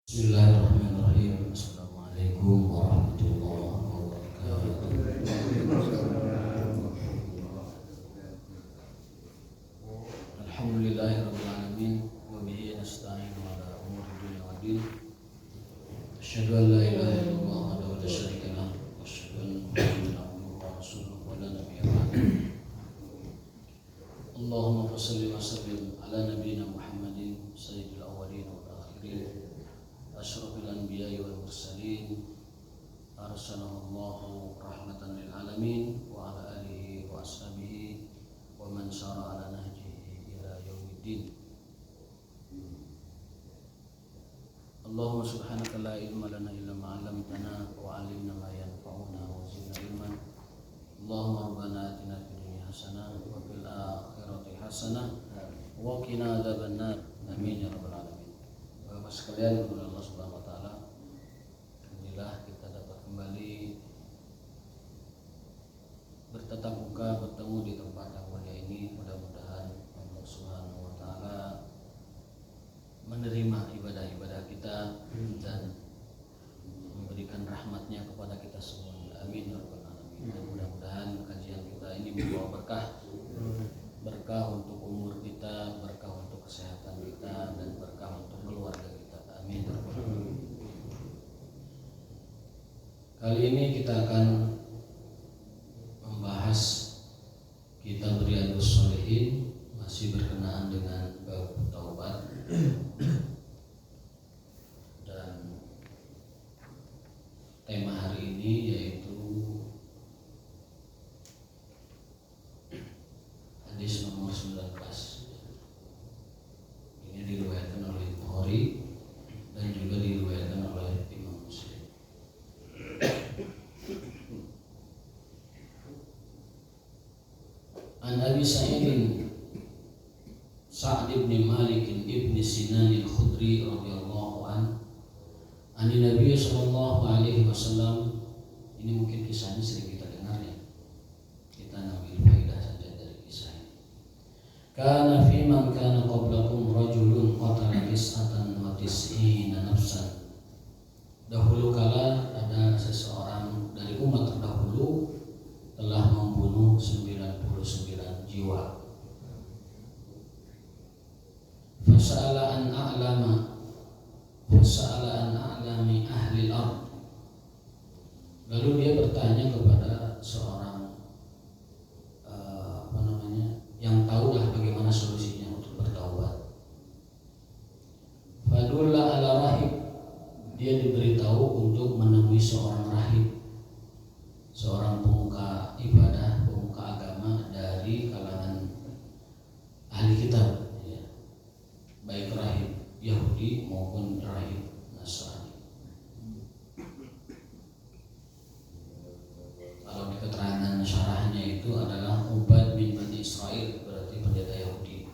Bismillahirrahmanirrahim. Assalamualaikum warahmatullahi wabarakatuh. Alhamdulillahirabbil alamin wa bihi nasta'inu ala umuri dunya waddin. Asyhadu an la ilaha illallah wahdahu la syarika lah wa asyhadu anna Muhammadan abduhu wa rasuluhu wa la nabiyya ba'dahu. Allahumma shalli wa sallim ala nabiyyina Muhammadin sayyidil awwalin wal akhirin. Asyrafil anbiya'i wal mursalin, arsalallahu rahmatan lil alamin wa ala alihi wa ashabihi wa man syara ala nahjihi ila yaumiddin. Allahumma subhanaka la ilma lana illa ma 'allamtana wa 'allimna ma yanfa'una wa zidna ilman. Allahumma rabbana atina fid dunya hasanah wa fil akhirati hasanah wa qina adzabannar. Amin ya rabbal alamin. Bapak sekalian, kepada Allah Subhanahu wa taala, alhamdulillah kita dapat kembali bertatap muka, bertemu di tempat yang mulia ini. Mudah-mudahan Allah Subhanahu wa taala menerima ibadah-ibadah kita dan memberikan rahmatnya kepada kita semua. Amin ya rabbal alamin. Dan mudah-mudahan kajian kita ini membawa berkah untuk umur kita, berkah untuk kesehatan kita, dan berkah untuk keluarga kita. Amin. Kali ini kita akan membahas kitab Riyadhus Shalihin, masih berkenaan dengan bab taubat. Dan tema hari ini yaitu hadis nomor 19. Ini diriwayatkan oleh Bukhari dan juga diriwayatkan oleh Imam Muslim. An Abi Sa'd bin Malik ibn Sinan al-Khudri radhiyallahu an Nabi sallallahu alaihi wasallam. Ini mungkin kisahnya sering kita dengar ya. Kita ambil faedah saja dari kisah ini. Kana fi man kana qablakum rajulun qatala tis'atan wa tis'ina nafsan. Dahulu kala ada seseorang dari umat terdahulu telah membunuh 99 jiwa. Fasa'ala an a'lami ahli al-ard. Lalu dia bertanya kepada seorang yang tahulah bagaimana solusinya untuk bertaubat. Fadulla ala rahib. Dia diberitahu untuk menemui seorang rahib, seorang pemuka ibadah, pemuka agama dari kalangan ahli kitab ya. Baik rahib Yahudi maupun rahib Nasrani. Kalau di keterangan syarahnya itu adalah Ubad bin Bani Israel, berarti pendeta Yahudi,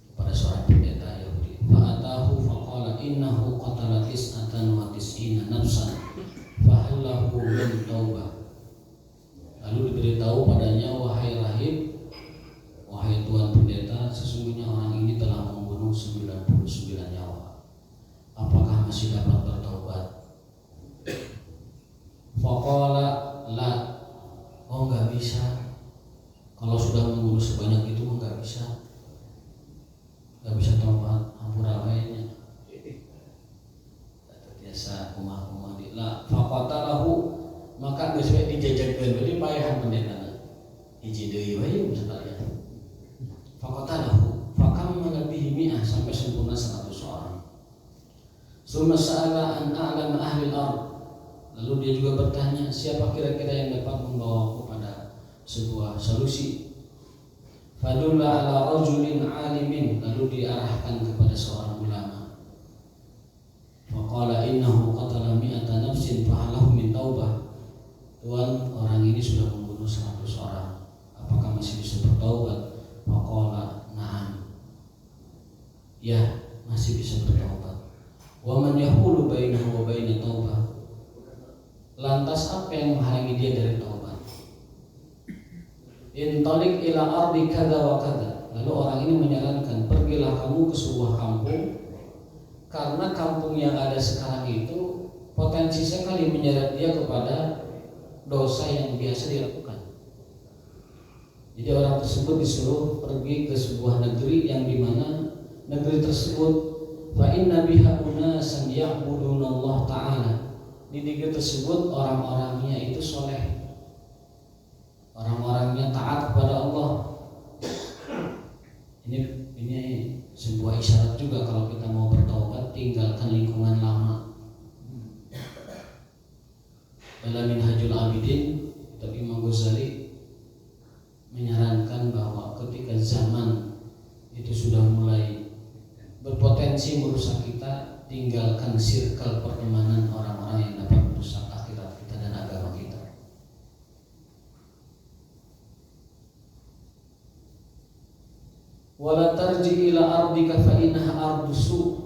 kepada seorang pendeta Yahudi. Fa'atahu faqala innahu qatala tis'atan wa tis'ina nafsan fahallahu min taubah. Lalu diberitahu padanya, wahai rahib, wahai tuan pendeta, sesungguhnya orang ini telah membunuh 99 nyawa. Apakah masih dapat bertaubat? Faqala la. Oh, enggak bisa. Kalau sudah membunuh sebanyak itu enggak bisa. Enggak bisa taubat, hampura lainnya. Biasa umah-umah di la faqatalahu, maka geus we dijajakeun deui paehan pendetana. Hiji deui wae sekalian. Faqatalahu fakam bihi mi'ah, sampai sempurna 100 orang. Summa sa'ala an a'lam ahli al-ard. Lalu dia juga bertanya, siapa kira-kira yang dapat membawa kepada sebuah solusi? Fadulla ala rajulin alimin. Lalu diarahkan kepada seorang ulama. Faqala innahu qatala mi'ata nafsin fahalahu min taubah. Tuan, orang ini sudah membunuh 100 orang. Apakah masih bisa bertaubat? Faqala na'am. Ya, masih bisa bertaubat. Wa man yahulu bainahu wa baina taubah. Lantas apa yang menghalangi dia dari taubat? Intalik ila ardi kada wa kada. Lalu orang ini menyarankan, pergilah kamu ke sebuah kampung karena kampung yang ada sekarang itu potensi sekali menyeret dia kepada dosa yang biasa dilakukan. Jadi orang tersebut disuruh pergi ke sebuah negeri yang dimana negeri tersebut fa inna biha unasan ya'budunallah ta'ala. Di negeri tersebut orang-orangnya itu soleh, orang-orangnya taat kepada Allah. Ini sebuah isyarat juga kalau kita mau bertaubat, tinggalkan lingkungan lama. Dalam Minhajul Abidin, tapi Imam Ghazali menyarankan bahwa ketika zaman itu sudah mulai berpotensi merusak kita, tinggalkan circle pertemanan orang-orang yang dapat merusak akhirat kita dan agama kita. Wala tarji ila ardika fa innaha ardusu.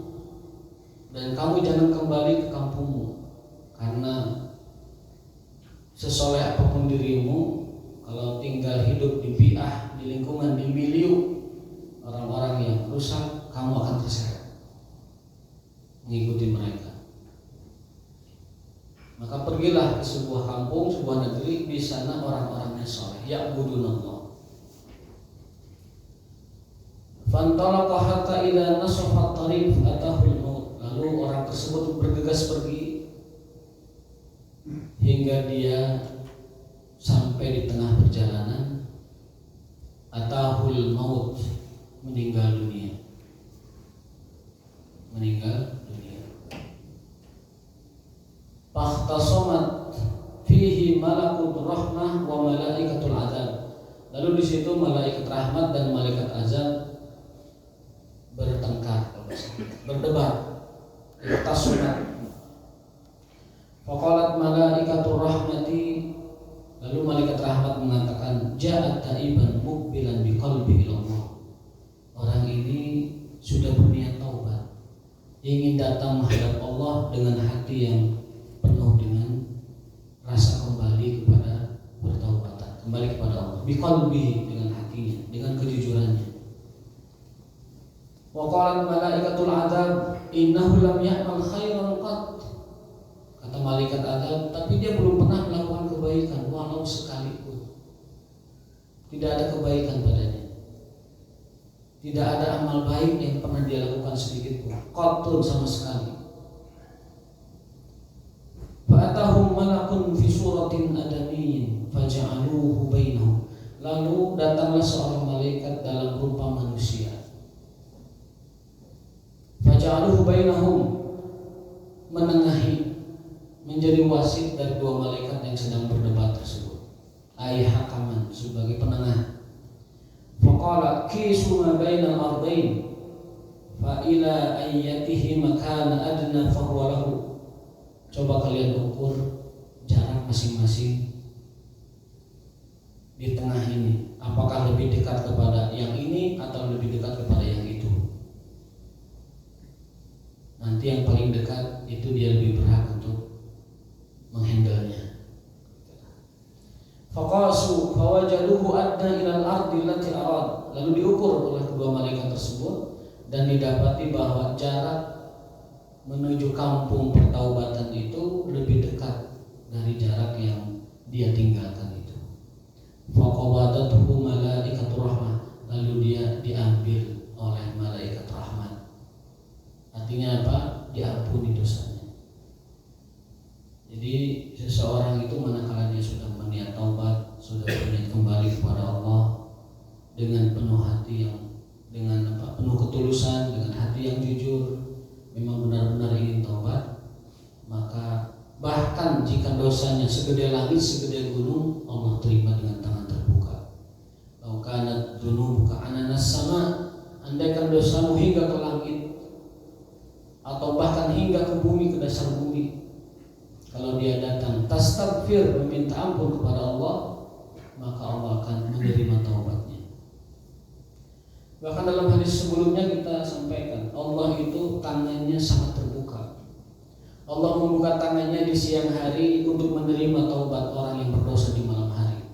Dan kamu jangan kembali ke kampungmu, karena sesoleh apapun dirimu, kalau tinggal hidup di bi'ah, di lingkungan, di milieu orang-orang yang rusak, kamu akan terseret mengikuti mereka. Maka pergilah ke sebuah kampung, sebuah negeri, di sana orang-orangnya soleh, ya'budunallah. Fantalaqa hatta idza nasafa at-tariq atahul maut. Lalu orang tersebut bergegas pergi hingga dia sampai di tengah perjalanan, atahul maut, meninggal dunia. Fakhtasamat fihi malakut rahmah wa malaikatul azab. Lalu di situ malaikat rahmat dan malaikat azab bertengkar, berdebat. Ikhtasamat. Faqalat malaikatur rahmati, lalu malaikat rahmat mengatakan, ja'at taiban muqbilan biqalbi ilallah. Orang ini sudah berniat taubat, ingin datang menghadap Allah dengan hati yang penuh dengan rasa kembali kepada pertaubatan, kembali kepada Allah. Biqalbi, dengan hatinya, dengan kejujurannya. Wa qalat malaikatul azab, innahu lam ya'mal khairan qat. Kata malaikat azab, tapi dia belum pernah melakukan kebaikan walau sekalipun. Tidak ada kebaikan padanya, tidak ada amal baik yang pernah dia lakukan sedikit pun, qatun, sama sekali. Fa'atahum malakun fi suratin adamiyyin faja'aluhu bainahum. Lalu datanglah seorang malaikat dalam rupa manusia. Faja'aluhu bainahum, menengahi, menjadi wasit dari dua malaikat yang sedang berdebat tersebut. Ai hakaman, sebagai penengah. Faqala kisu ma bainal ardain fa ila ayyatihi makana adna fa huwa lahu. Coba kalian ukur jarak masing-masing di tengah ini, apakah lebih dekat kepada yang ini atau lebih dekat kepada yang itu. Nanti yang paling dekat itu dia lebih berhak untuk menghandlenya. Faqasu fawajaduhu adna ilal ardi allati arad. Lalu diukur oleh kedua malaikat tersebut dan didapati bahwa jarak menuju kampung pertaubatan itu lebih dekat dari jarak yang dia tinggalkan itu. Faqabadathu malaikatur rahmah. Lalu dia diambil oleh malaikat rahmat. Artinya apa? Diampuni dosanya. Jadi seseorang itu manakala dia sudah berniat taubat, sudah berniat kembali kepada Allah dengan penuh hati yang penuh ketulusan, dengan hati yang jujur, memang benar-benar ingin taubat, maka bahkan jika dosanya segede langit, segede gunung, Allah terima dengan tangan terbuka. Laukanat dunubuka ananas sama, andaikan dosamu hingga ke langit atau bahkan hingga ke bumi, ke dasar bumi, kalau dia datang tastaghfir, meminta ampun kepada Allah, maka Allah akan menerima taubatnya. Bahkan dalam hadis sebelumnya kita sampaikan, Allah itu tangannya sangat terbuka. Allah membuka tangannya di siang hari untuk menerima taubat orang yang berdosa di malam hari,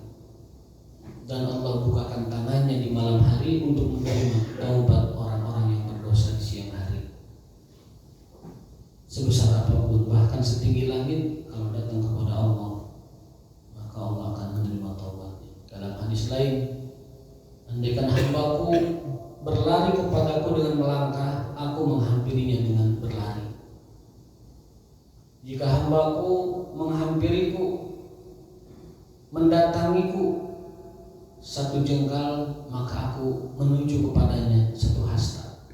dan Allah bukakan tangannya di malam hari untuk menerima taubat orang-orang yang berdosa di siang hari. sebesar apapun, bahkan setinggi langit, kalau datang kepada Allah, maka Allah akan menerima taubatnya. Dalam hadis lain, andaikan hambaku berlari kepadaku dengan melangkah, aku menghampirinya dengan berlari. Jika hambaku menghampiriku, mendatangiku satu jengkal, maka aku menuju kepadanya satu hasta.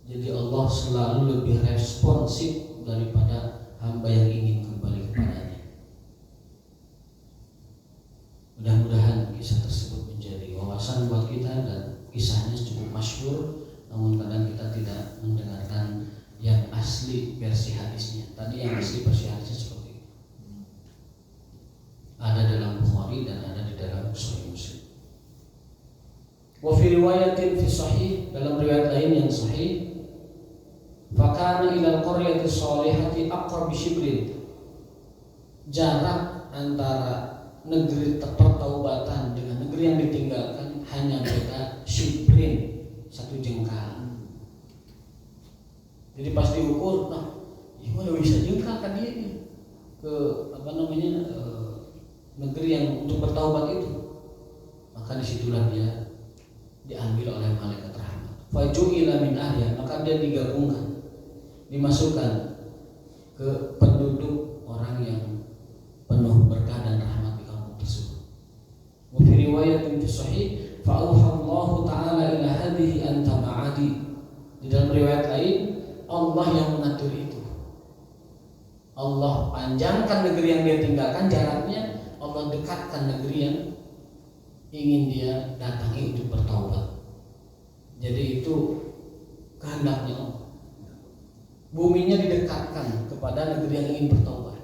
Jadi Allah selalu lebih responsif daripada hamba yang ingin kembali kepadanya. Mudah-mudahan kisah tersebut menjadi wawasan buat kita, dan kisahnya cukup masyhur, namun kadang kita tidak mendengarkan yang asli versi hadisnya. Tadi yang asli versi hadisnya seperti itu. Ada dalam Bukhari dan ada di dalam Sahih Muslim. Wa fi riwayatin fi sahih, dalam riwayat lain yang sahih, fakana ilal qaryati sholihati aqrab shibrin. Jarak antara negeri pertaubatan dengan negeri yang ditinggalkan hanya beda shibrin, satu jengkal. Jadi pas diukur, nah, gimana bisa jengkal kan dia ke negeri yang untuk bertaubat itu. Maka disitulah dia diambil oleh malaikat rahmat. Faju'ila min ahliha, maka dia digabungkan, dimasukkan ke penduduk orang yang penuh berkah dan rahmat di kampung tersebut. Wa fi riwayatin fi sahih, fa auhallahu ta'ala ila hadhihi anta ma'adi. Di dalam riwayat lain, Allah yang mengatur itu. Allah panjangkan negeri yang dia tinggalkan jaraknya, Allah dekatkan negeri yang ingin dia datangi untuk bertaubat. Jadi itu kehendaknya Allah. Buminya didekatkan kepada negeri yang ingin bertaubat.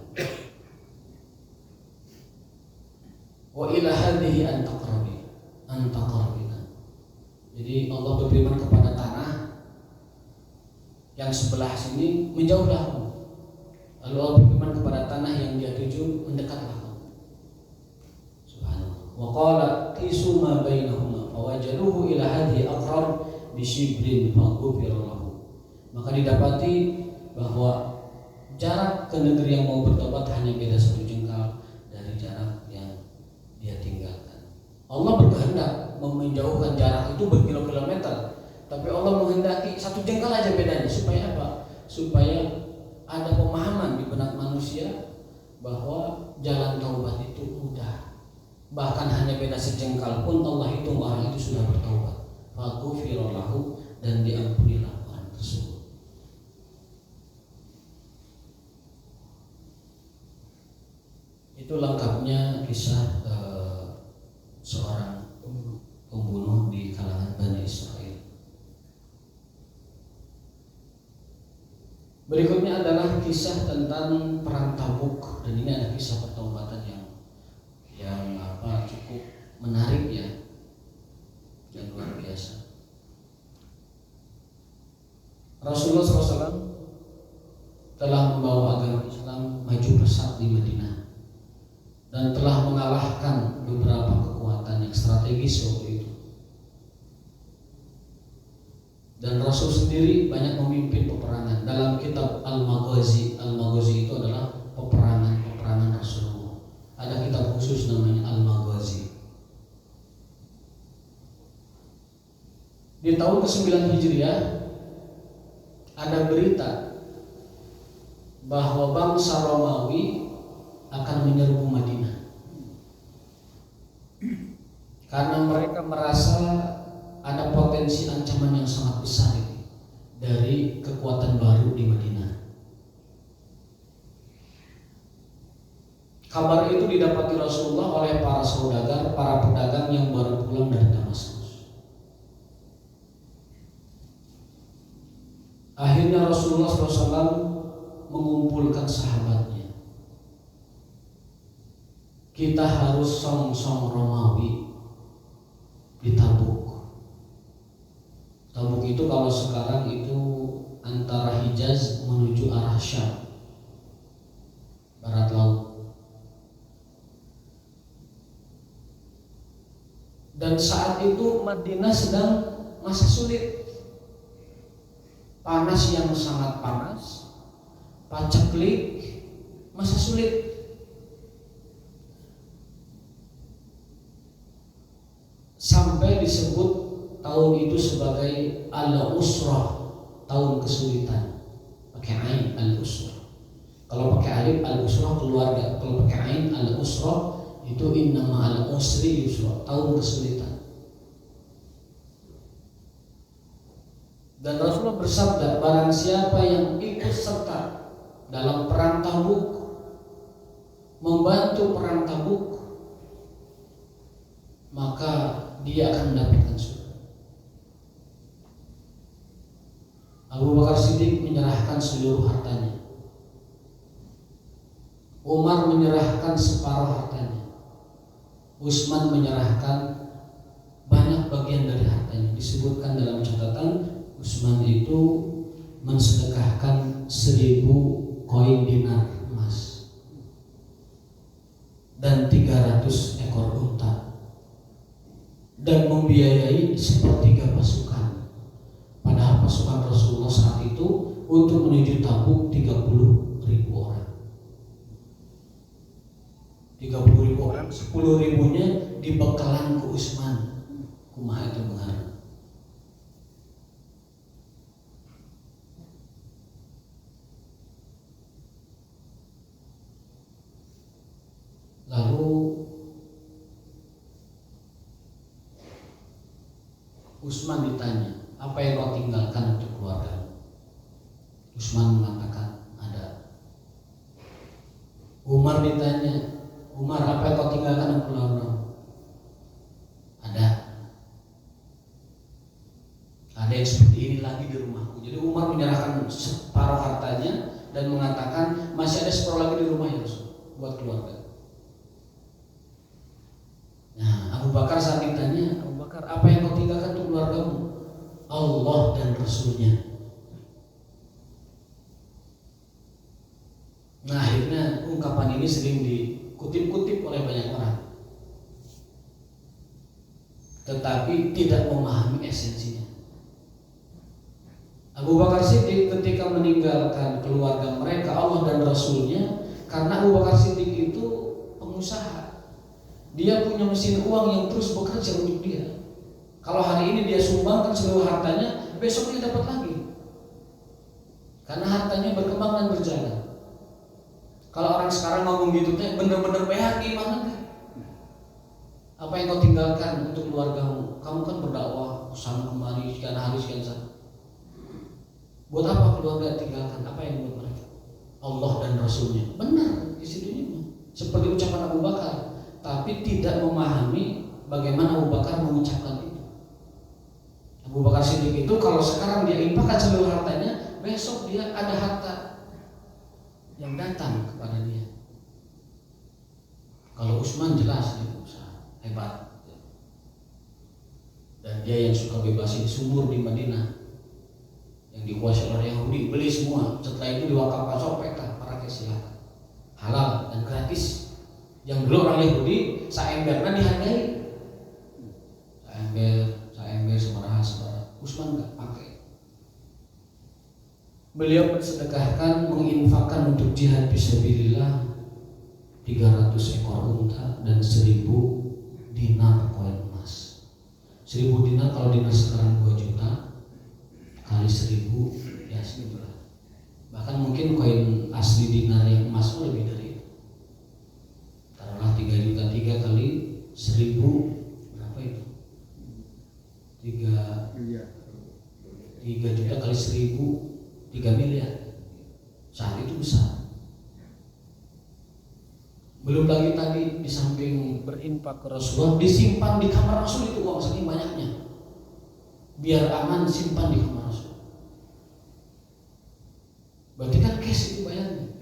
Wa ila hadhihi antaqrabina. Jadi Allah berfirman kepada tanah yang sebelah sini, menjauhlah. Lalu Allah berfirman kepada tanah yang dia tuju, mendekatlah. Subhanallah. Wa qala qisu ma bainahuma fawajaduhu ila hadhihi aqrab bi shibrin faghfira lahu. Maka didapati bahwa jarak ke negeri yang mau bertobat hanya beda satu jengkal dari jarak yang dia tinggalkan. Allah berkehendak menjauhkan jarak itu berkilo-kilometer, tapi Allah menghendaki satu jengkal aja bedanya. Supaya apa? Supaya ada pemahaman di benak manusia bahwa jalan taubat itu mudah. Bahkan hanya beda sejengkal pun Allah hitung orang itu sudah bertaubat. Faghfira lahu, dan diampunilah orang tersebut. Itu lengkapnya kisah seorang pembunuh di kalangan Bani Israel. Berikutnya adalah kisah tentang perang Tabuk, dan ini ada kisah pertaubatan yang cukup menarik ya, dan luar biasa. Rasulullah SAW telah membawa agama Islam maju pesat di Madinah dan telah mengalahkan beberapa kekuatan yang strategis waktu itu. Dan Rasul sendiri banyak memimpin peperangan. Dalam kitab Al-Maghazi itu adalah peperangan Rasulullah. Ada kitab khusus namanya Al-Maghazi. Di tahun ke-9 Hijriah ada berita bahwa bangsa Romawi akan menyerbu Madinah karena mereka merasa ada potensi ancaman yang sangat besar dari kekuatan baru di Madinah. Kabar itu didapati Rasulullah oleh para saudagar, para pedagang yang baru pulang dari Damaskus. Akhirnya Rasulullah SAW mengumpulkan sahabatnya. Kita harus song-song Romawi di Tabuk. Tabuk itu kalau sekarang itu antara Hijaz menuju arah Syam, barat laut. Dan saat itu Madinah sedang masa sulit, panas yang sangat panas, paceklik, masa sulit. Sampai disebut tahun itu sebagai al-usrah, tahun kesulitan. Pakai ain al-usrah. Kalau pakai alif al-usrah keluarga, kalau pakai ain al-usrah itu innama al-usri yusra, tahun kesulitan. Dan Rasulullah bersabda, barang siapa yang ikut serta dalam perang Tabuk, membantu perang Tabuk, maka dia akan mendapatkan surga. Abu Bakar Siddiq menyerahkan seluruh hartanya. Umar menyerahkan separuh hartanya. Utsman menyerahkan banyak bagian dari hartanya. Disebutkan dalam catatan, Utsman itu mensedekahkan 1000 koin dinar emas dan 300 ekor unta, dan membiayai sepertiga pasukan. Padahal pasukan Rasulullah saat itu untuk menuju Tabuk 30.000 orang. 30.000 orang, 10.000-nya dibekalan ke Utsman. Kumaha itu mengarang. Lalu Utsman ditanya, apa yang kau tinggalkan untuk keluarga? Utsman mengatakan, ada. Umar ditanya, Umar, apa yang kau tinggalkan untuk keluarga? Ada. Ada yang seperti ini lagi di rumahku. Jadi Umar menyerahkan separuh hartanya dan mengatakan, masih ada separuh lagi di rumah ya Rasul, buat keluarga. Nah, Abu Bakar saat ditanya, Abu Bakar, apa yang kau tinggalkan untuk keluargamu? Allah dan Rasulnya. Nah, akhirnya ungkapan ini sering dikutip-kutip oleh banyak orang, tetapi tidak memahami esensinya. Abu Bakar Siddiq ketika meninggalkan keluarga mereka, Allah dan Rasulnya, karena Abu Bakar Siddiq itu pengusaha. Dia punya mesin uang yang terus bekerja untuk dia. Kalau hari ini dia sumbangkan seluruh hartanya, besoknya dapat lagi. Karena hartanya berkembang dan berjalan. Kalau orang sekarang ngomong gitu, bener-bener PH gimana kan? Apa yang kau tinggalkan untuk keluargamu? Kamu kan berdakwah sana kemari sekian hari sekian saat. Buat apa keluarga tinggalkan? Apa yang buat mereka? Allah dan Rasulnya. Benar di situ ini. Seperti ucapan Abu Bakar. Tapi tidak memahami bagaimana Abu Bakar mengucapkan itu. Abu Bakar Siddiq itu kalau sekarang dia infakkan seluruh hartanya, besok dia ada harta yang datang kepada dia. Kalau Utsman jelas dia usaha hebat, dan dia yang suka bebasin sumur di Madinah yang dikuasai oleh Yahudi, beli semua. Setelah itu diwakafkan, sopekkan para silakan, halal dan gratis. Yang dulu orang Yahudi saemberna dihargai, saember semaraha. Utsman nggak pakai. Beliau mensedekahkan, menginfakkan untuk jihad fisabilillah 300 ekor unta dan 1000 dinar koin emas. 1000 dinar kalau dinar sekarang 2 juta kali 1000 ya segitulah. Bahkan mungkin koin asli dinar yang emas lebih dari 3 juta 3 kali 1000 berapa itu? 3 juta kali 1000 3 miliar. Saat itu besar. Belum lagi tadi di samping berinfak ke Rasulullah, disimpan di kamar Rasul itu uang saking banyaknya. Biar aman simpan di kamar Rasul. Berarti kan cash itu bayarnya.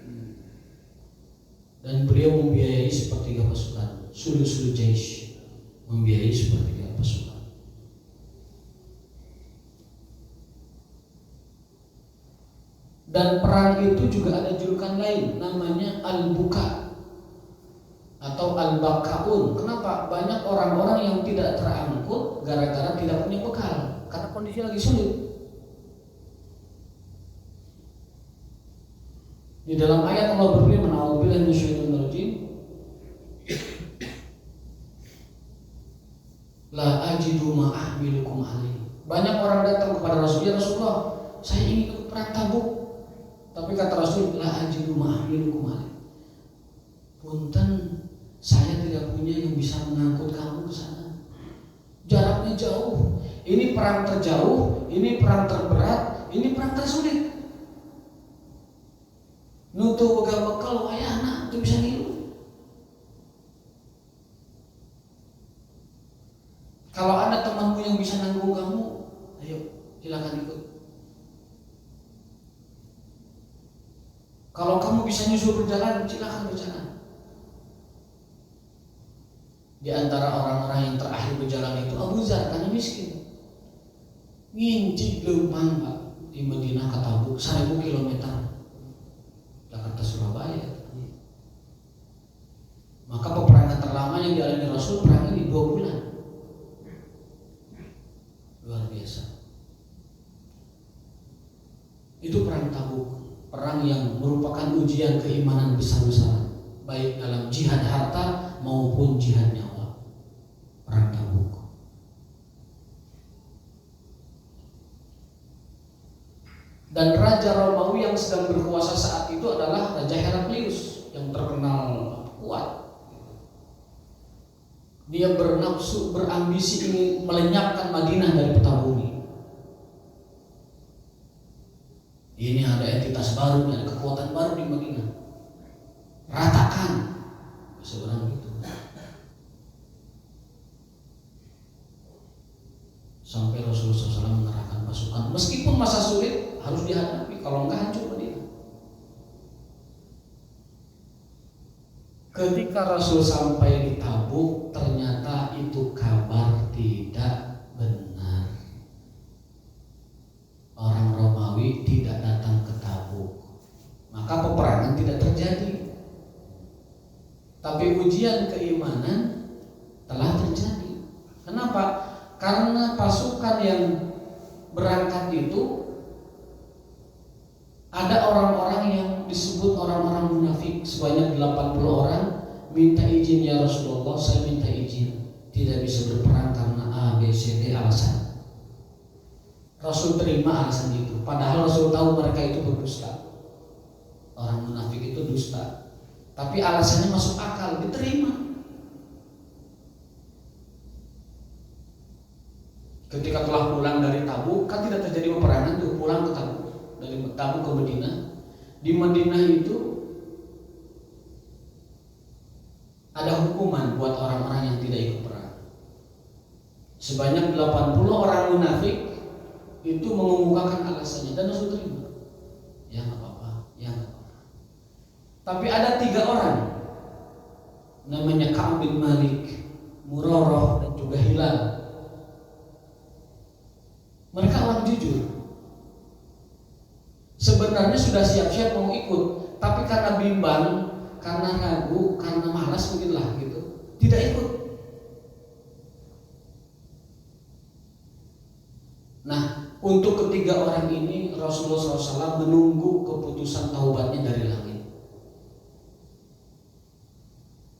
Dan beliau membiayai sepertiga pasukan, sulu jaish, membiayai sepertiga pasukan. Dan perang itu juga ada julukan lain, namanya Al-Buka atau Al-Bakaun. Kenapa? Banyak orang-orang yang tidak terangkut gara-gara tidak punya bekal, karena kondisi lagi sulit. Di dalam ayat Allah berfirman, "A'udzubillahi minasyaitonir rajim. La ajidu ma ahmilukum alaihi." Banyak orang datang kepada Rasul, "Ya Rasulullah, saya ingin ikut perang Tabuk." Tapi kata Rasul, "La ajidu ma ahmilukum alaihi." Punten, saya tidak punya yang bisa mengangkut kamu ke sana. Jaraknya jauh. Ini perang terjauh, ini perang terberat, ini perang tersulit. Nutu bekal ayah anak itu bisa ngilu. Kalau ada temanmu yang bisa nanggung kamu, ayo silakan ikut. Kalau kamu bisa nyusul berjalan, silakan berjalan. Di antara orang-orang yang terakhir berjalan itu Abu Dzar, karena miskin. Ngincik leumpang Pak di Madinah ke Tabuk 1000 km. Jakarta Surabaya. Maka peperangan terlama yang dialami Rasul perang ini 2 bulan. Luar biasa. Itu perang Tabuk, perang yang merupakan ujian keimanan besar-besaran, baik dalam jihad harta maupun jihad nyawa. Perang Tabuk. Dan Raja Romawi yang sedang berkuasa saat itu adalah Raja Heraklius yang terkenal kuat. Dia bernafsu, berambisi ingin melenyapkan Madinah dari peta bumi. Ini ada entitas baru, ada kekuatan baru di Madinah. Ratakan, seorang itu. Sampai Rasulullah SAW mengerahkan pasukan, meskipun masa sulit harus dihadapi, kalau enggak hancur Madinah. Ketika Rasul sampai di Tabuk, ternyata itu kabar tidak benar. Orang Romawi tidak datang ke Tabuk, maka peperangan tidak terjadi. Tapi ujian keimanan telah terjadi. Kenapa? Karena pasukan yang berangkat itu ada orang-orang yang disebut orang-orang munafik sebanyak 80 orang minta izin, "Ya Rasulullah, saya minta izin, tidak bisa berperang karena A, B, C, D alasan." Rasul terima alasan itu, padahal Rasul tahu mereka itu berdusta. Orang munafik itu dusta, tapi alasannya masuk akal, diterima. Ketika telah pulang dari Tabuk, kan tidak terjadi peperangan tuh, pulang ke Tabuk, dari Tabuk ke Madinah. Di Madinah itu ada hukuman buat orang-orang yang tidak ikut perang. Sebanyak 80 orang munafik itu mengemukakan alasannya dan Rasul terima. Ya nggak apa-apa, ya nggak apa-apa. Tapi ada 3 orang, namanya Ka'ab bin Malik, Murarah, dan juga Hilal. Mereka orang jujur. Sebenarnya sudah siap-siap mau ikut, tapi karena bimbang, karena ragu, karena malas mungkin lah gitu, tidak ikut. Nah, untuk ketiga orang ini Rasulullah SAW menunggu keputusan taubatnya dari langit.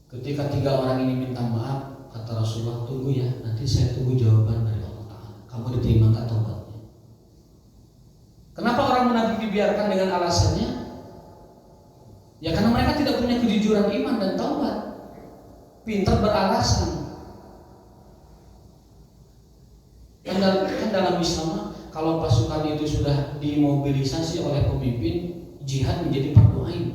Ketika 3 orang ini minta maaf, kata Rasulullah, "Tunggu ya, nanti saya tunggu jawaban dari Allah Ta'ala. Kamu diterima nggak taubatnya?" Kenapa orang munafik dibiarkan dengan alasannya? Ya karena mereka tidak punya kejujuran iman dan taubat. Pintar beralasan. Kan dalam Islam, kalau pasukan itu sudah dimobilisasi oleh pemimpin, jihad menjadi fardu ain.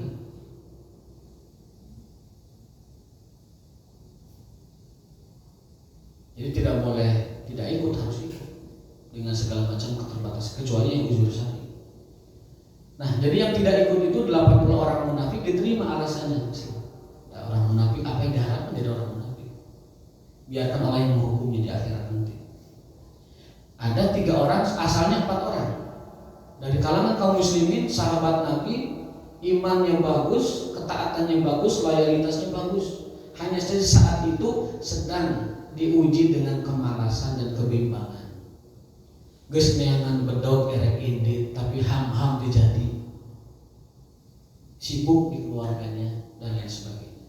Jadi tidak boleh tidak ikut, harus ikut dengan segala macam keterbatasan, kecuali yang uzur syar'i. Nah, jadi yang tidak ikut itu 80 orang munafik diterima alasannya. Nah, orang munafik apa yang diharapkan dari orang munafik? Biarkan Allah yang menghukumnya di akhirat nanti. Ada 3 orang, asalnya 4 orang dari kalangan kaum muslimin, sahabat Nabi, iman yang bagus, ketaatan yang bagus, loyalitasnya bagus. Hanya saja saat itu sedang diuji dengan kemalasan dan kebimbangan. Geus neangan bedog erek indit, tapi ham-ham dijadi. sibuk di keluarganya dan lain sebagainya.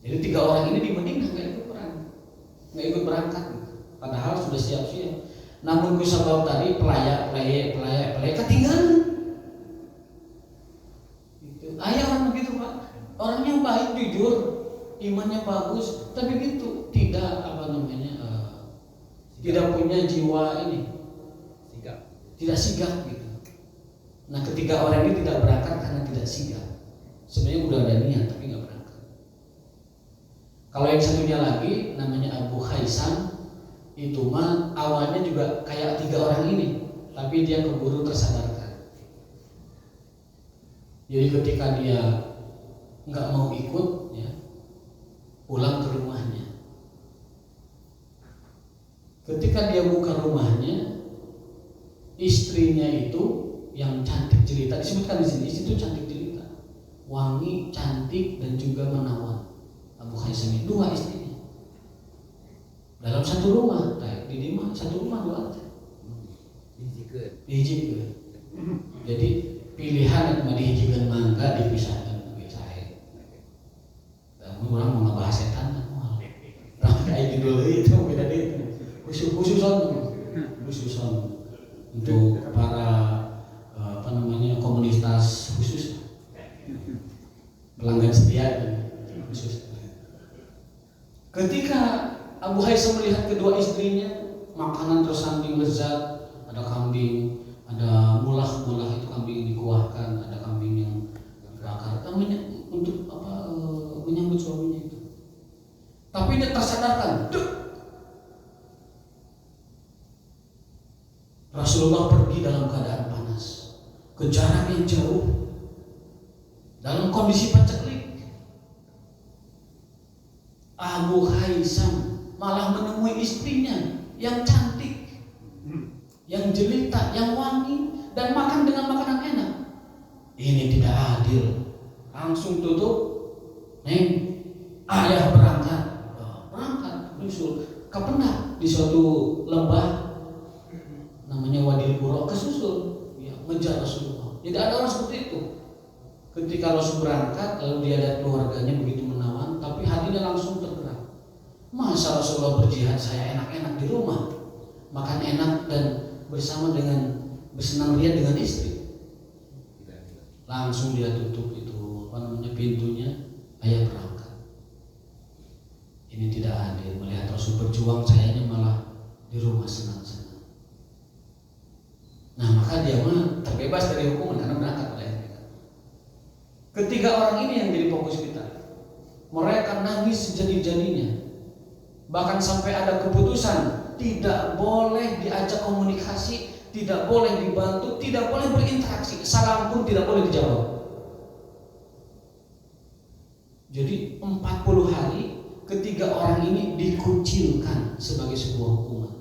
Jadi 3 orang ini di Madinah nggak ikut berangkat gitu. Padahal sudah siap-siap. Namun kusabab tadi pelaya ketinggalan. Gitu. Ayah orang begitu Pak, orangnya baik, jujur, imannya bagus, tapi gitu tidak tidak punya jiwa ini, tidak sigap gitu. Nah, ketiga orang ini tidak berangkat karena tidak sigap. Sebenarnya udah ada niat tapi nggak berangkat. Kalau yang satunya lagi namanya Abu Haisam, itu mah awalnya juga kayak 3 orang ini, tapi dia keburu tersadarkan. Jadi ketika dia nggak mau ikut, ya, pulang ke rumahnya. Ketika dia buka rumahnya, istrinya itu yang cantik jelita, disebutkan di sini, istri itu cantik jelita, wangi, cantik, dan juga menawan. Abu Haisam itu 2 istrinya dalam satu rumah, di mana satu rumah 2 lantai. Hiji. Jadi pilihan yang dihijikeun mangga dipisahkan bisae. Namun orang mau ngebahas setan kan moal. Nah, kayak judul itu beda deh. Khususon untuk para komunitas khusus, pelanggan setia khusus. Ketika Abu Haisam melihat kedua istrinya, makanan tersanding lezat, ada kambing, ada mulah itu kambing dikuahkan, ada kambing yang dibakar, untuk menyambut suaminya itu. Tapi dia tersadarkan, Rasulullah pergi dalam keadaan panas, ke jarak yang jauh, dalam kondisi paceklik. Abu Haisam malah menemui istrinya yang cantik, yang jelita, yang wangi, dan makan dengan makanan enak. Ini tidak adil. Langsung tutup, Neng, ayah berangkat, nyusul, kependak di suatu lembah namanya Wadil Qura, kesusul, ya, mengejar Rasulullah. Jadi ada orang seperti itu. Ketika Rasul berangkat, lalu dia lihat keluarganya begitu menawan, tapi hatinya langsung tergerak. Masa Rasulullah berjihad, saya enak-enak di rumah, makan enak dan bersama dengan bersenang ria dengan istri. Langsung dia tutup itu pintunya, ayah berangkat. Ini tidak adil, melihat Rasul berjuang, sayanya malah di rumah senang-senang. Nah, maka dia mah terbebas dari hukuman karena berangkat oleh mereka. Ketiga orang ini yang jadi fokus kita. Mereka nangis sejadi-jadinya. Bahkan sampai ada keputusan tidak boleh diajak komunikasi, tidak boleh dibantu, tidak boleh berinteraksi, salam pun tidak boleh dijawab. Jadi 40 hari ketiga orang ini dikucilkan sebagai sebuah hukuman.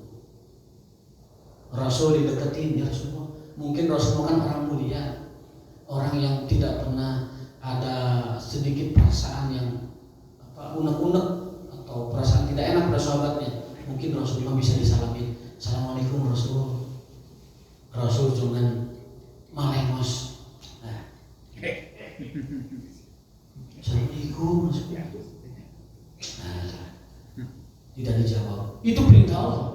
Rasul dideketin, ya Rasulullah. Mungkin Rasulullah kan orang mulia, orang yang tidak pernah ada sedikit perasaan yang unek-unek atau perasaan tidak enak pada sahabatnya. Mungkin Rasulullah bisa disalamin, Assalamualaikum Rasul. Rasul jangan malengos. Nah, Assalamualaikum Rasul. Nah, tidak dijawab. Itu perintah Allah.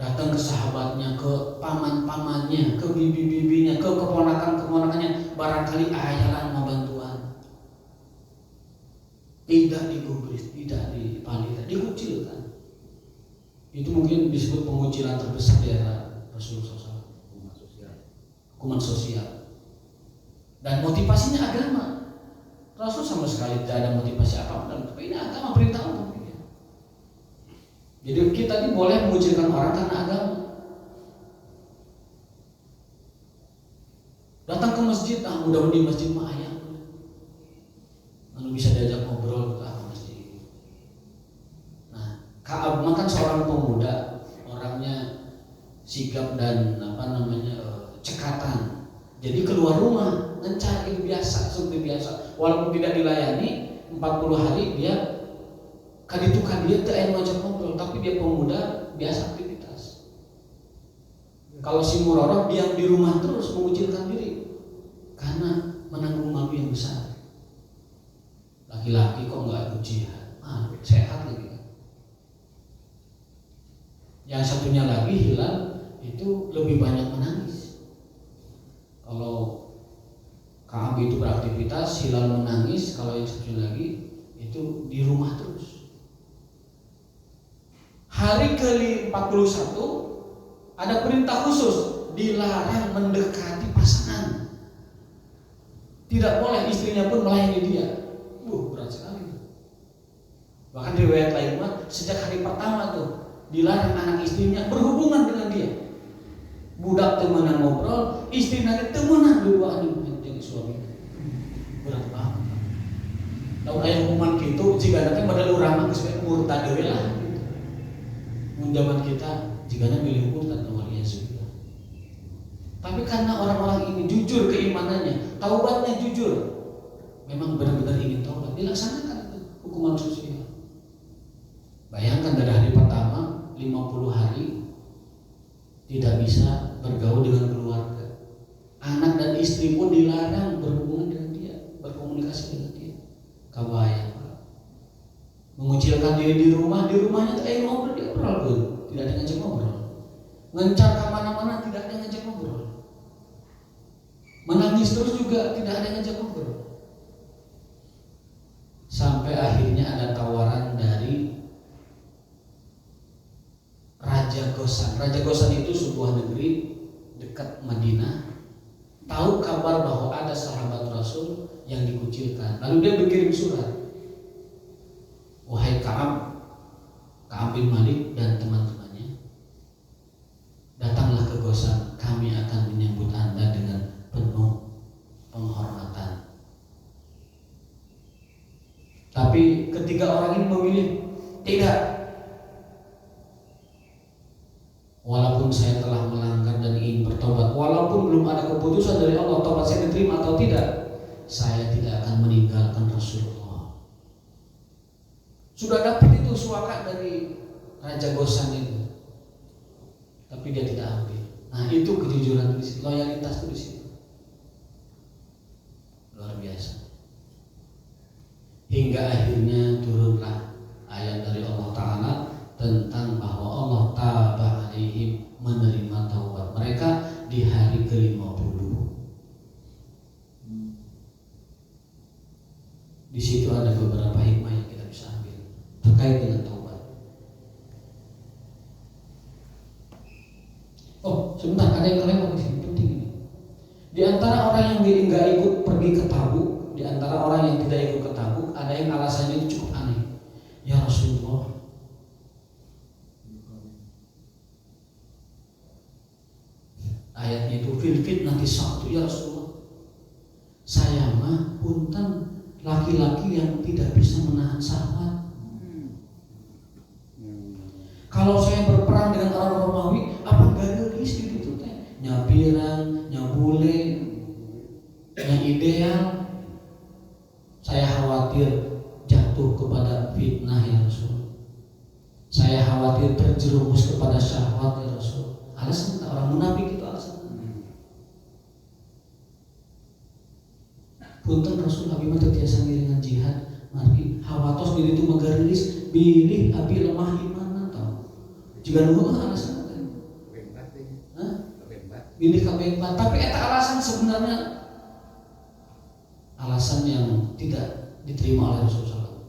Datang ke sahabatnya, ke paman-pamannya, ke bibi-bibinya, ke keponakan-keponakannya, barangkali ayalan mau bantuan. Tidak digubris, tidak dipalita, dikucilkan. Itu mungkin disebut pengucilan terbesar di era Rasulullah SAW. Hukuman sosial. Dan motivasinya agama. Rasul sama sekali tidak ada motivasi apa-apa, tapi ini agama, perintah Allah. Jadi kita ini boleh mengucilkan orang karena agama. Datang ke masjid, mudah-mudahan di masjid mah ayam, lalu bisa diajak ngobrol ke masjid. Nah, Ka'ab makan seorang pemuda, orangnya sigap dan cekatan. Jadi keluar rumah mencari biasa, seperti biasa. Walaupun tidak dilayani 40 hari dia kaditukan dia teu aya ngajak ngobrol, tapi dia pemuda biasa aktivitas. Kalau si Murarah diam di rumah terus mengucilkan diri karena menanggung malu yang besar. Laki-laki kok nggak ikut jihad, sehat lagi. Yang satunya lagi Hilal itu lebih banyak menangis. Kalau Ka'ab itu beraktivitas, Hilal menangis. Kalau yang satunya lagi itu di rumah terus. Hari ke-41 ada perintah khusus, dilarang mendekati pasangan. Tidak boleh istrinya pun melayani dia. Berat sekali. Bahkan di riwayat lain sejak hari pertama tuh dilarang anak istrinya berhubungan dengan dia. Budak temenan ngobrol, istri nanti temenan dua anu jadi suami. Berat banget. Lalu aya hukuman gitu jika nanti modal urang geus murtad dewe lah. Mun zaman kita jigana milih murtad waliya sudah. Tapi karena orang-orang ini jujur keimanannya, taubatnya jujur, memang benar-benar ingin taubat, dilaksanakan hukuman sosial. Bayangkan dari hari pertama 50 hari tidak bisa bergaul dengan keluarga. Anak dan istri pun dilarang berhubungan dengan dia, berkomunikasi dengan dia. Kabayang, mengucilkan diri di rumahnya tidak ngobrol, dia ngobrol pun tidak ada ngajak ngobrol. Ngencar kemana-mana tidak ada ngajak ngobrol. Menangis terus juga tidak ada ngajak ngobrol. Sampai akhirnya ada tawaran dari Raja Ghassan. Raja Ghassan itu sebuah negeri dekat Madinah. Tahu kabar bahwa ada sahabat Rasul yang dikucilkan. Lalu dia berkirim surat. Wahai Ka'ab bin Malik dan teman-temannya, datanglah ke Ghassan. Kami akan menyambut Anda dengan penuh penghormatan. Tapi ketiga orang ini memilih tidak. Walaupun saya telah melanggar dan ingin bertobat, walaupun belum ada keputusan dari Allah tobat saya diterima atau tidak, saya tidak akan meninggalkan Rasulullah. Sudah dapat itu suaka dari Raja Ghassan itu, tapi dia tidak ambil. Nah itu kejujuran di situ, loyalitas itu di situ, luar biasa. Hingga akhirnya turunlah ayat dari Allah Ta'ala tentang bahwa Allah Ta'ala alaihim menerima taubat mereka di hari ke-50. Di situ ada beberapa hikmah yang kita bisa ambil terkait dengan taubat. Oh, sebentar, ada yang kelewat di sini, penting ini. Di antara orang yang nggak ikut pergi ke Tabuk, di antara orang yang tidak ikut ke Tabuk, ada yang alasannya itu cukup aneh. Ya Rasulullah, ayatnya itu fil fitnati satu, ya Rasulullah, saya mah punten laki-laki yang tidak bisa menahan syahwat. Kalau saya berperang dengan orang Romawi, apa gak gelis gitu teh? Nyapiran, nyabule, ideal. Saya khawatir jatuh kepada fitnah ya Rasul. Saya khawatir terjerumus kepada syahwat ya Rasul. Alasan orang munafik itu alasan. Punten Rasul abi mah tiasa ngiringan jihad, margi hawatos diri itu megarilis bilih abi lemah iman tau. Jika nunggu alasan kan. Bilih kabehpat, tapi eta alasan sebenarnya alasan yang tidak diterima oleh Rasulullah.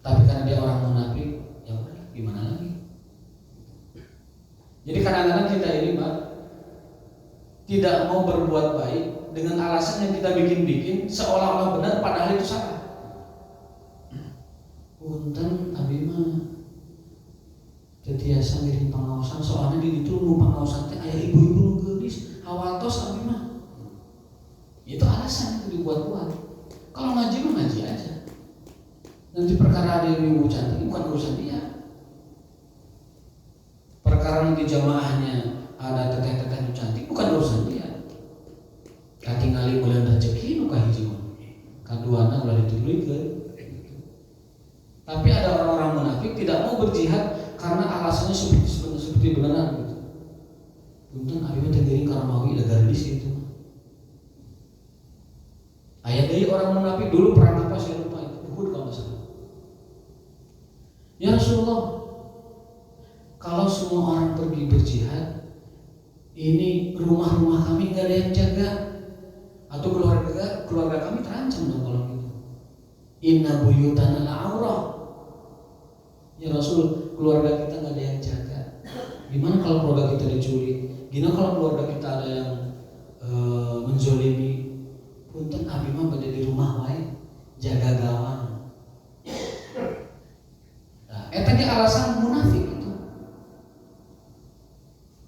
Tapi karena dia orang munafik, ya udah gimana lagi? Jadi kadang-kadang kita ini Pak tidak mau berbuat baik dengan alasan yang kita bikin-bikin seolah-olah benar padahal itu salah. Punten abi mah tetiasa ngiring pangaosan soalnya di ditu nu pangaosan teh aya ibu-ibu nu geulis hawatos abi mah. Itu alasan itu dibuat-buat. Kalau ngaji mah ngaji aja. Nanti perkara ada yang ibu cantik bukan urusan dia. Perkara nanti jamaahnya ada teteh-teteh nu cantik bukan urusan dia. Katingali bulan rezeki nu kahiji mah. Kaduana ulah dituluykeun. Tapi ada orang-orang munafik tidak mau berjihad karena alasannya seperti beneran gitu. Punten abi teh geuning karamawi da gardis gitu. Aya deui orang munafik dulu perang apa saya lupa itu. Uhud kalau salah. Ya Rasulullah, kalau semua orang pergi berjihad, ini rumah-rumah kami nggak ada yang jaga, atau keluarga kami terancam dong kalau gitu. Inna buyutana la'aurah. Ya Rasul, keluarga kita nggak ada yang jaga. Gimana kalau keluarga kita diculik? Gimana kalau keluarga kita ada yang menzolimi? Punten abi mah bade di rumah wae jaga gawang. Nah, eta ge alasan munafik itu.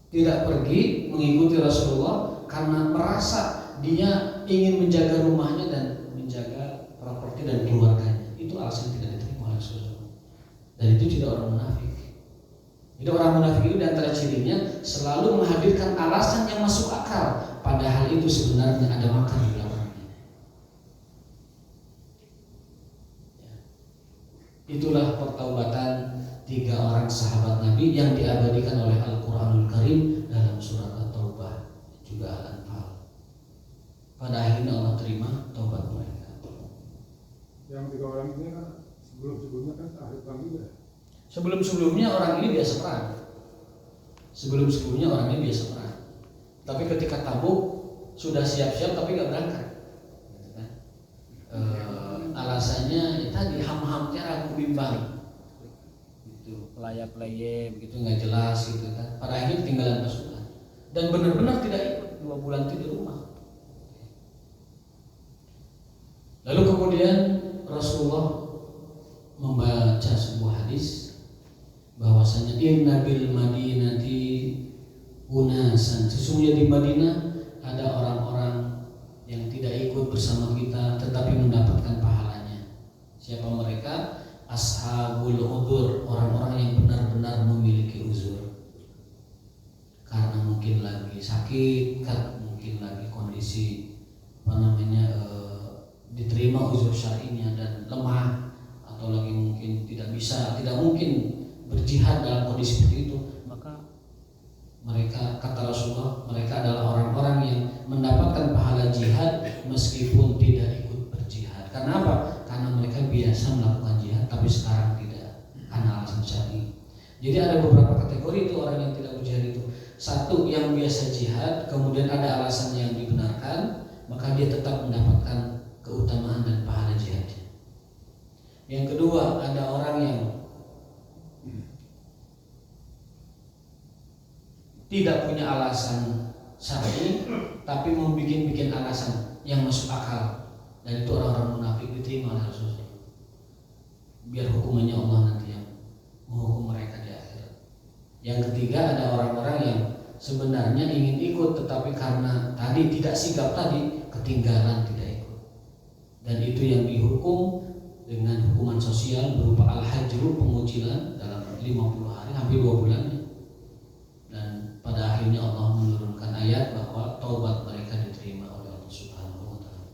Tidak pergi mengikuti Rasulullah karena merasa dia ingin menjaga rumahnya dan menjaga properti dan keluarganya. Itu alasan tidak diterima oleh Rasulullah. Dan itu tidak orang munafik. Jadi orang munafik itu diantara cirinya selalu menghadirkan alasan yang masuk akal, padahal itu sebenarnya ada makna di belakangnya. Itulah pertaubatan 3 orang sahabat Nabi yang diabadikan oleh Al-Quranul Karim dalam surat At-Taubah juga Al-Anfal. Pada akhirnya Allah terima taubat mereka. Yang 3 orang ini kan sebelumnya kan ahli perang juga. Sebelum-sebelumnya orang ini biasa perang. Sebelum-sebelumnya orang ini biasa perang. Tapi ketika Tabuk sudah siap-siap tapi nggak berangkat. Alasannya ya tadi ham-hamnya ragu bimbang gitu, pelaya-pelaya begitu nggak jelas gitu kan. Pada akhirnya ketinggalan pasukan dan benar-benar tidak ikut 2 bulan itu di rumah. Lalu kemudian Rasulullah membaca sebuah hadis bahwasanya inna bil madinati unasan, sesungguhnya di Madinah ada orang-orang yang tidak ikut bersama kita tetapi mendapatkan pahalanya. Siapa mereka? Ashabul udzur, orang-orang yang benar-benar memiliki uzur. Karena mungkin lagi sakit, karena mungkin lagi kondisi diterima uzur syar'inya dan lemah, atau lagi mungkin tidak mungkin berjihad dalam kondisi seperti itu, maka mereka, kata Rasulullah, mereka adalah orang-orang yang mendapatkan pahala jihad meskipun tidak ikut berjihad. Karena apa? Karena mereka biasa melakukan jihad tapi sekarang tidak karena alasan syar'i. Jadi ada beberapa kategori itu orang yang tidak berjihad itu. Satu, yang biasa jihad kemudian ada alasan yang dibenarkan, maka dia tetap mendapatkan keutamaan dan pahala jihadnya. Yang kedua, ada orang yang tidak punya alasan syar'i tapi membuat alasan yang masuk akal, dan itu orang-orang munafik diterima oleh Rasulullah. Biar hukumannya Allah nanti yang menghukum mereka di akhirat. Yang ketiga, ada orang-orang yang sebenarnya ingin ikut tetapi karena tadi tidak sigap tadi ketinggalan tidak ikut, dan itu yang dihukum dengan hukuman sosial berupa al-hajru, pengucilan dalam 50 hari hampir 2 bulan. Dan pada akhirnya Allah menurunkan ayat bahwa taubat mereka diterima oleh Allah Subhanahu wa taala.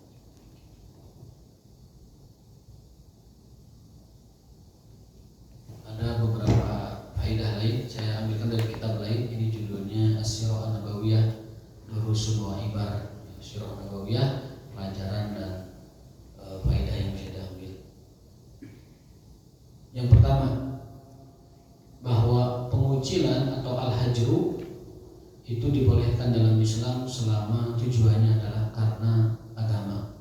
Ada beberapa faedah lain saya ambilkan dari kitab lain. Ini judulnya As-Sirah An-Nabawiyah Durusun wa Ibar. Sirah An-Nabawiyah, pelajaran dan faedah yang bisa diambil. Yang pertama, bahwa pengucilan atau al-hajru itu dibolehkan dalam Islam selama tujuannya adalah karena agama.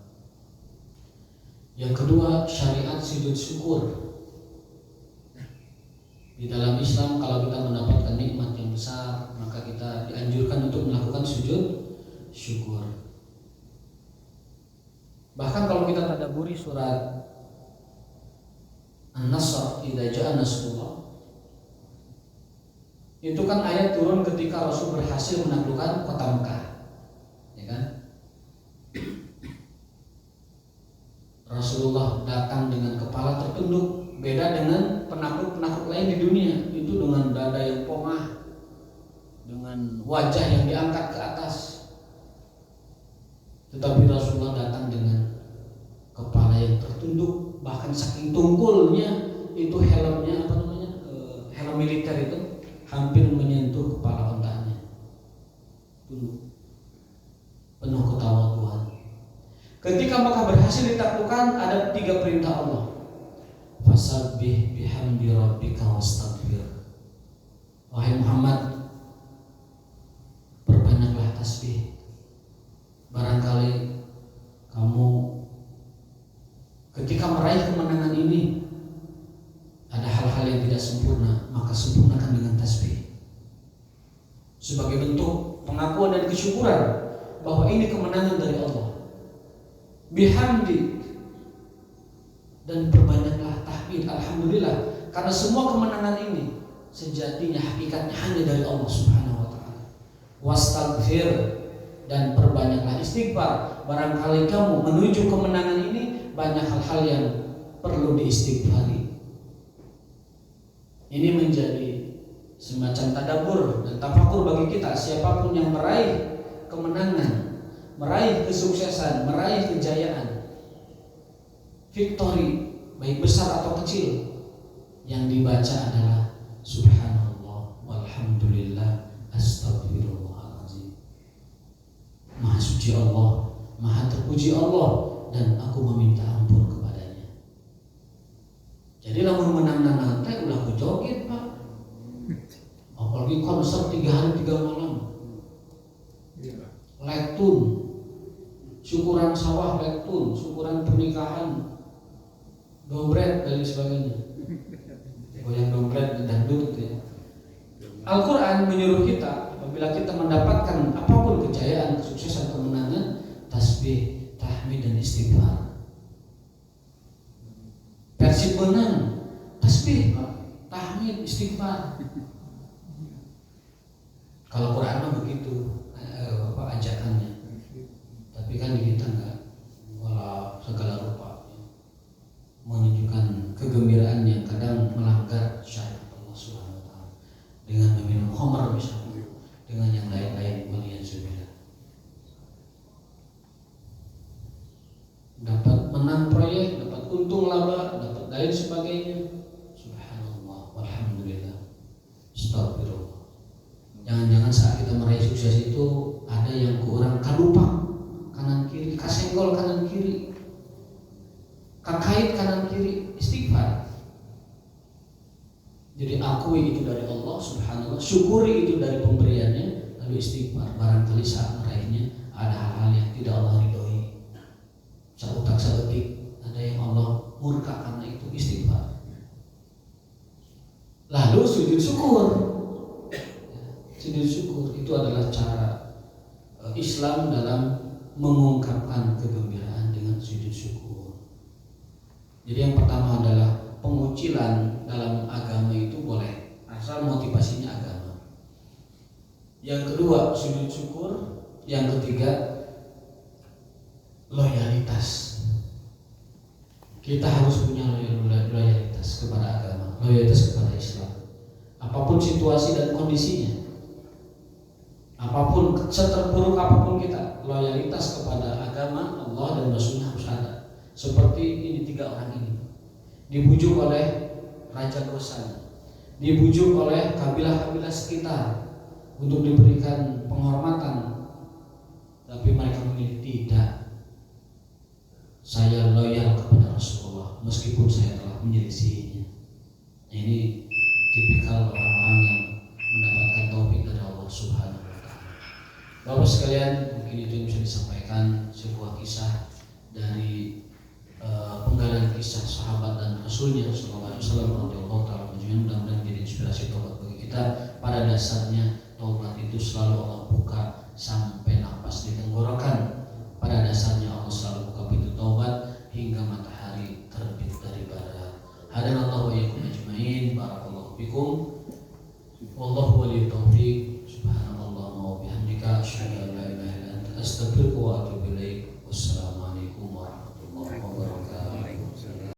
Yang kedua, syariat sujud syukur. Di dalam Islam kalau kita mendapatkan nikmat yang besar, maka kita dianjurkan untuk melakukan sujud syukur. Bahkan kalau kita tadabburi surat An-Nasr, idza ja'a nasrullah, itu kan ayat turun ketika Rasul berhasil menaklukkan kota Mekah, ya kan? Rasulullah datang dengan kepala tertunduk, beda dengan penakluk-penakluk lain di dunia. Itu dengan dada yang pomah, dengan wajah yang diangkat ke atas. Tetapi Rasulullah datang dengan kepala yang tertunduk, bahkan saking tungkulnya itu helmnya helm militer itu hampir menyentuh kepala ontanya. dulu. Penuh ketawaduan. Ketika Mekah berhasil ditaklukkan, ada 3 perintah Allah. Fasabbih bihamdi rabbika wastaghfir. Wahai Muhammad, perbanyaklah tasbih. Barangkali kamu ketika meraih kemenangan ini ada hal-hal yang tidak sempurna, maka sempurnakan dengan tasbih. Sebagai bentuk pengakuan dan kesyukuran bahwa ini kemenangan dari Allah. Bihamdi, dan perbanyaklah tahmid, alhamdulillah, karena semua kemenangan ini sejatinya hakikatnya hanya dari Allah Subhanahu wa taala. Wastaghfir, dan perbanyaklah istighfar. Barangkali kamu menuju kemenangan ini banyak hal-hal yang perlu diistighfari. Ini menjadi semacam tadabbur dan tafakur bagi kita. Siapapun yang meraih kemenangan, meraih kesuksesan, meraih kejayaan, victory, baik besar atau kecil, yang dibaca adalah subhanallah walhamdulillah astagfirullahaladzim. Maha suci Allah, maha terpuji Allah, dan aku meminta ampun kepadanya. Jadi lamun menang nanti ulah aku joget Pak. Apalagi konser 3 hari 3 malam, lektun, syukuran sawah lektun, syukuran pernikahan, dompet dan sebagainya. Goyang dompet dan dangdut ya. Al-Quran menyuruh kita apabila kita mendapatkan apapun kejayaan, kesuksesan, kemenangan, tasbih, tahmid dan istighfar. Persib menang, tasbih, tahmid, istighfar. Kalau Quran mah begitu ajakannya. Tapi kan di kita enggak, wala segala rupa menunjukkan kegembiraan yang kadang melanggar syariat Allah Subhanahu wa taala dengan meminum khamr misalnya, dengan yang lain-lain waliyadzubillah. Dapat menang proyek, dapat untung laba, dapat lain sebagainya. Subhanallah walhamdulillah. Astagfirullah. Jangan-jangan saat kita meraih sukses itu ada yang kurang kalupa kanan kiri, kasenggol kanan kiri, kakait kanan kiri, istighfar. Jadi akui itu dari Allah Subhanallah, syukuri itu dari pemberiannya, lalu istighfar. Barangkali saat meraihnya ada hal-hal yang tidak Allah ridhoi, sautak sautik, ada yang Allah murka karena itu, istighfar. Lalu sujud syukur. Sujud syukur itu adalah cara Islam dalam mengungkapkan kegembiraan dengan sujud syukur. Jadi yang pertama adalah pengucilan dalam agama itu boleh, asal motivasinya agama. Yang kedua sujud syukur. Yang ketiga loyalitas. Kita harus punya loyalitas kepada agama, loyalitas kepada Islam. Apapun situasi dan kondisinya, apapun, seterburuk apapun kita, loyalitas kepada agama Allah dan Rasulnya harus ada. Seperti ini 3 orang ini dibujuk oleh Raja Gosan, dibujuk oleh kabilah-kabilah sekitar untuk diberikan penghormatan, tapi mereka memilih tidak. Saya loyal kepada Rasulullah meskipun saya telah menyelisihinya. Ini tipikal orang-orang yang mendapatkan taufik dari Allah Subhanahu wa taala. Bapak sekalian, mungkin itu yang bisa disampaikan, sebuah kisah dari penggalan kisah sahabat dan Rasulnya sallallahu alaihi wasallam radhiyallahu taala anhu. Mudah-mudahan menjadi inspirasi taubat bagi kita. Pada dasarnya taubat itu selalu Allah buka sampai nafas di tenggorokan. Pada dasarnya Allah selalu buka pintu taubat hingga matahari terbit dari barat. Hadanallahu wa iyyakum ajmain. Barakallahu fikum. Wallahu waliyut taufiq. Subhanallah wa bihamdika asyhadu an la ilaha illa anta astaghfiruka wa atubu ilaik. Wassalamualaikum warahmatullahi wabarakatuh.